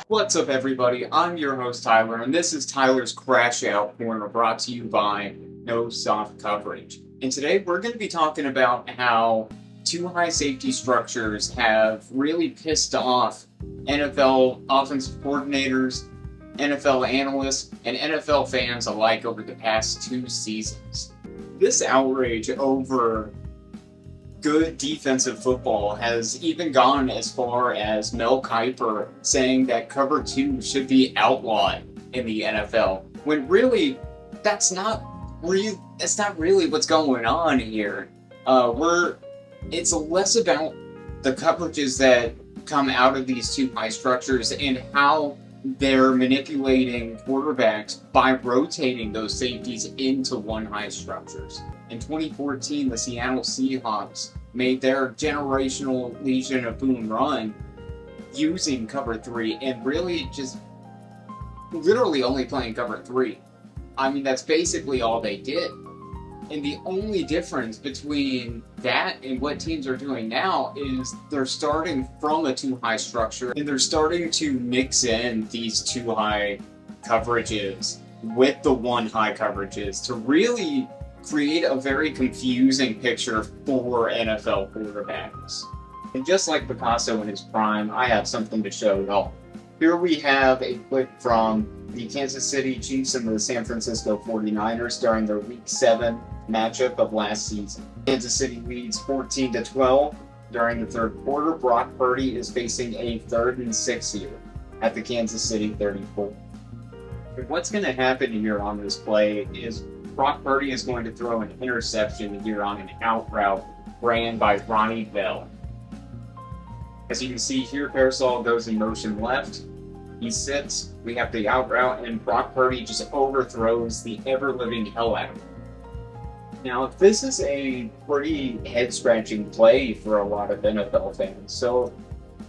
What's up, everybody? I'm your host, Tyler, and this is Tyler's Crash Out Corner brought to you by No Soft Coverage. And today we're going to be talking about how two high safety structures have really pissed off NFL offensive coordinators, NFL analysts, and NFL fans alike over the past 2 seasons. This outrage over good defensive football has even gone as far as Mel Kiper saying that cover two should be outlawed in the NFL. When really, that's not really what's going on here. It's less about the coverages that come out of these two high structures and how they're manipulating quarterbacks by rotating those safeties into one high structures. In 2014, the Seattle Seahawks made their generational Legion of Boom run using cover three and really just literally only playing cover three. I mean, that's basically all they did. And the only difference between that and what teams are doing now is they're starting from a two high structure and they're starting to mix in these two high coverages with the one high coverages to really create a very confusing picture for NFL quarterbacks. And just like Picasso in his prime, I have something to show y'all. Here we have a clip from the Kansas City Chiefs and the San Francisco 49ers during their Week 7 matchup of last season. Kansas City leads 14-12 during the third quarter. Brock Purdy is facing a 3rd and 6 here at the Kansas City 34. What's going to happen here on this play is Brock Purdy is going to throw an interception here on an out route ran by Ronnie Bell. As you can see here, Parasol goes in motion left. He sits, we have the out route, and Brock Purdy just overthrows the ever-living hell out of him. Now, this is a pretty head-scratching play for a lot of NFL fans. So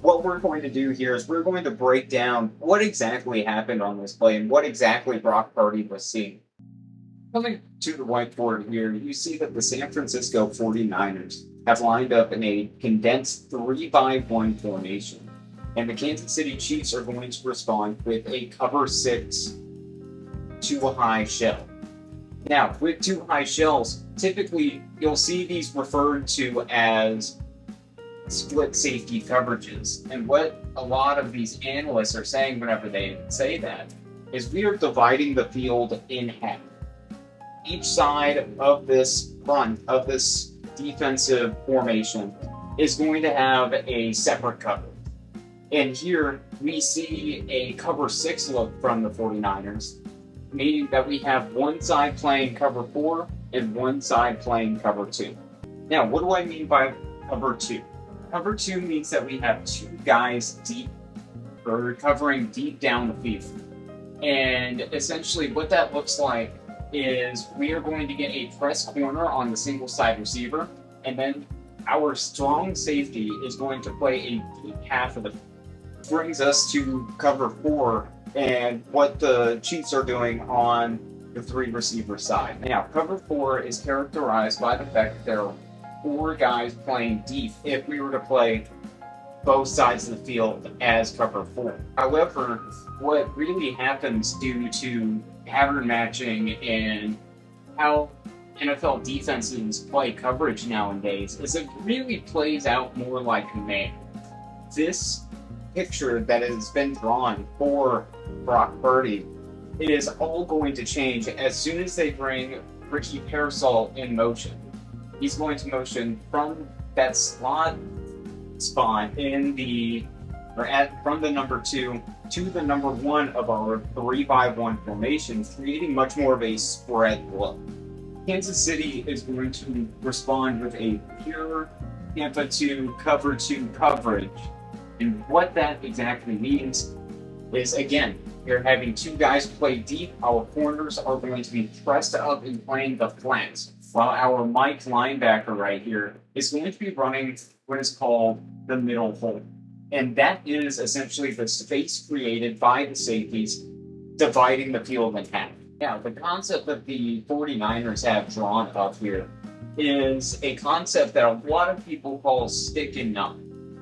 what we're going to do here is we're going to break down what exactly happened on this play and what exactly Brock Purdy was seeing. Coming to the whiteboard here, you see that the San Francisco 49ers have lined up in a condensed 3-by-1 formation. And the Kansas City Chiefs are going to respond with a cover 6 two-high shell. Now, with two high shells, typically you'll see these referred to as split safety coverages. And what a lot of these analysts are saying whenever they say that is we are dividing the field in half. Each side of this front, of this defensive formation, is going to have a separate cover. And here we see a cover 6 look from the 49ers, meaning that we have one side playing cover 4 and one side playing cover 2. Now, what do I mean by cover 2? Cover 2 means that we have two guys deep, or covering deep down the field. And essentially what that looks like is we are going to get a press corner on the single side receiver, and then our strong safety is going to play a deep half of the field. Brings us to cover 4 and what the Chiefs are doing on the 3 receiver side. Now, cover 4 is characterized by the fact that there are 4 guys playing deep if we were to play both sides of the field as cover 4. However, what really happens due to pattern matching and how NFL defenses play coverage nowadays is it really plays out more like man. This picture that has been drawn for Brock Purdy is all going to change as soon as they bring Ricky Parasol in motion. He's going to motion from that slot spot in from the number 2 to the number 1 of our 3-by-1 formation, creating much more of a spread look. Kansas City is going to respond with a pure Tampa 2 cover 2 coverage. And what that exactly means is, again, you're having 2 guys play deep. Our corners are going to be pressed up and playing the flats, while our Mike linebacker right here is going to be running what is called the middle hole. And that is essentially the space created by the safeties dividing the field in half. Now, the concept that the 49ers have drawn up here is a concept that a lot of people call stick and nut.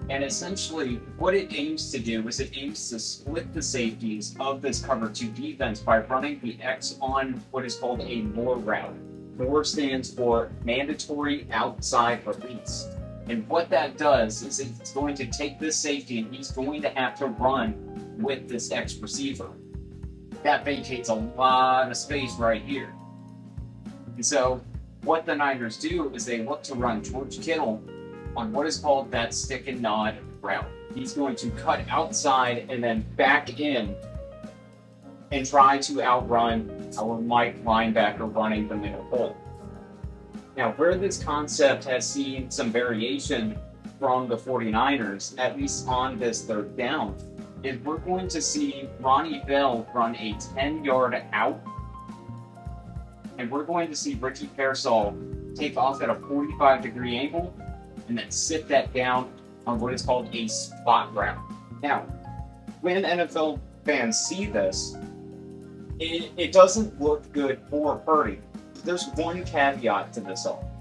And essentially, what it aims to do is it aims to split the safeties of this cover two defense by running the X on what is called a MORE route. MORE stands for Mandatory Outside Release. And what that does is it's going to take this safety and he's going to have to run with this X receiver. That vacates a lot of space right here. And so what the Niners do is they look to run George Kittle on what is called that stick and nod route. He's going to cut outside and then back in and try to outrun our Mike linebacker running the middle hole. Now, where this concept has seen some variation from the 49ers, at least on this third down, is we're going to see Ronnie Bell run a 10-yard out, and we're going to see Ricky Pearsall take off at a 45-degree angle and then sit that down on what is called a spot route. Now, when NFL fans see this, it doesn't look good for Purdy. There's one caveat to this all.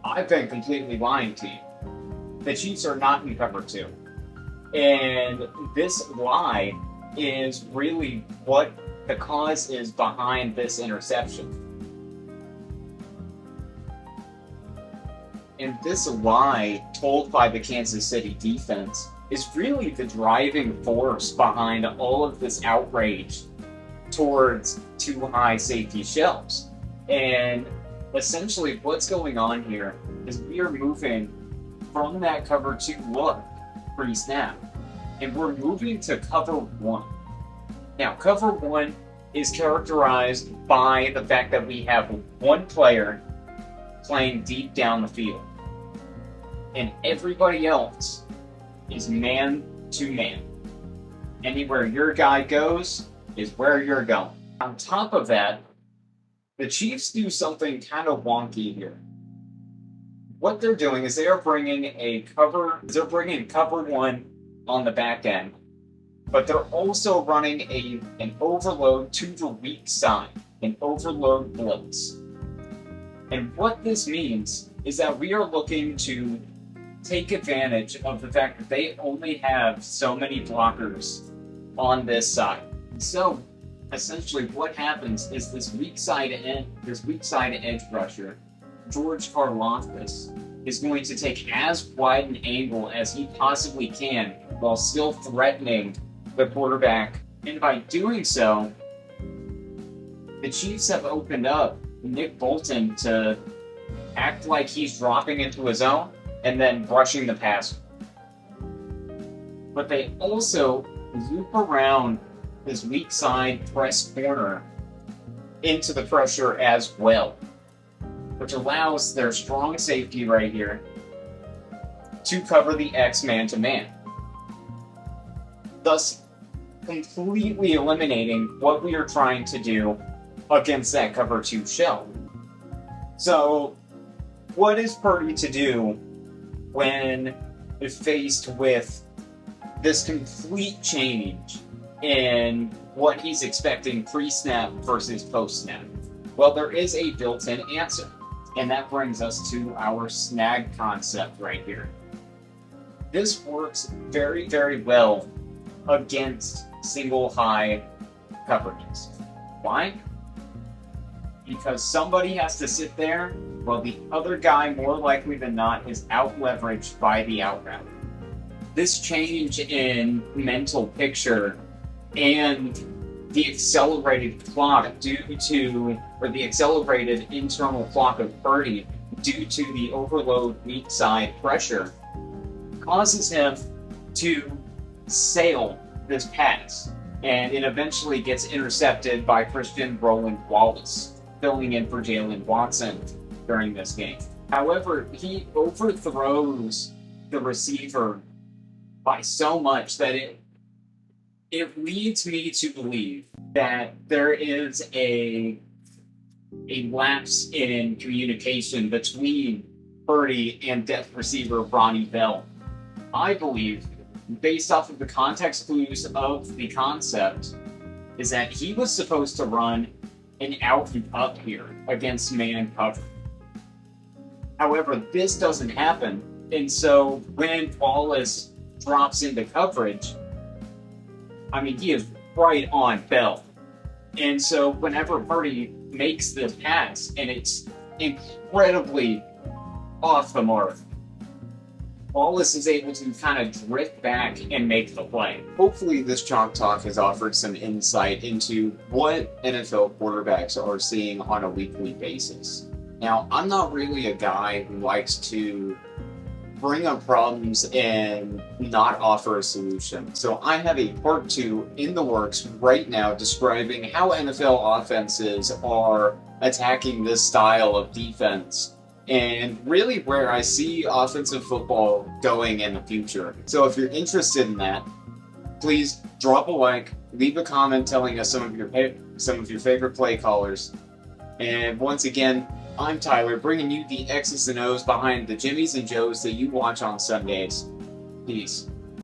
I've been completely lying to you. The Chiefs are not in cover two. And this lie is really what the cause is behind this interception. And this lie told by the Kansas City defense is really the driving force behind all of this outrage towards too high safety shells. And essentially what's going on here is we are moving from that cover two look pre-snap, and we're moving to cover one. Now, cover one is characterized by the fact that we have one player playing deep down the field, and everybody else is man to man. Anywhere your guy goes is where you're going. On top of that, the Chiefs do something kind of wonky here. What they're doing is they're bringing cover one on the back end, but they're also running an overload to the weak side, an overload blitz. And what this means is that we are looking to take advantage of the fact that they only have so many blockers on this side. So essentially what happens is this weak side edge rusher, George Karlaftis, is going to take as wide an angle as he possibly can while still threatening the quarterback. And by doing so, the Chiefs have opened up Nick Bolton to act like he's dropping into his zone and then rushing the passer. But they also loop around this weak side press corner into the pressure as well, which allows their strong safety right here to cover the X man-to-man, thus completely eliminating what we are trying to do against that cover two shell. So, what is Purdy to do when faced with this complete change in what he's expecting pre-snap versus post-snap? Well, there is a built-in answer, and that brings us to our snag concept right here. This works very, very well against single high coverages. Why? Because somebody has to sit there while the other guy, more likely than not, is out-leveraged by the out route. This change in mental picture and the accelerated clock the accelerated internal clock of Purdy due to the overload weak side pressure causes him to sail this pass, and it eventually gets intercepted by Christian Roland Wallace, filling in for Jalen Watson during this game. However, he overthrows the receiver by so much that it leads me to believe that there is a lapse in communication between Purdy and depth receiver Ronnie Bell. I believe, based off of the context clues of the concept, is that he was supposed to run an out and up here against man cover. However, this doesn't happen, And so when Wallace drops into coverage, I mean, he is right on Bell. And so whenever Purdy makes the pass, and it's incredibly off the mark, Wallace is able to kind of drift back and make the play. Hopefully this Chalk Talk has offered some insight into what NFL quarterbacks are seeing on a weekly basis. Now, I'm not really a guy who likes to bring up problems and not offer a solution. So I have a part 2 in the works right now describing how NFL offenses are attacking this style of defense and really where I see offensive football going in the future. So if you're interested in that, please drop a like, leave a comment telling us some of your favorite play callers. And once again, I'm Tyler, bringing you the X's and O's behind the Jimmys and Joes that you watch on Sundays. Peace.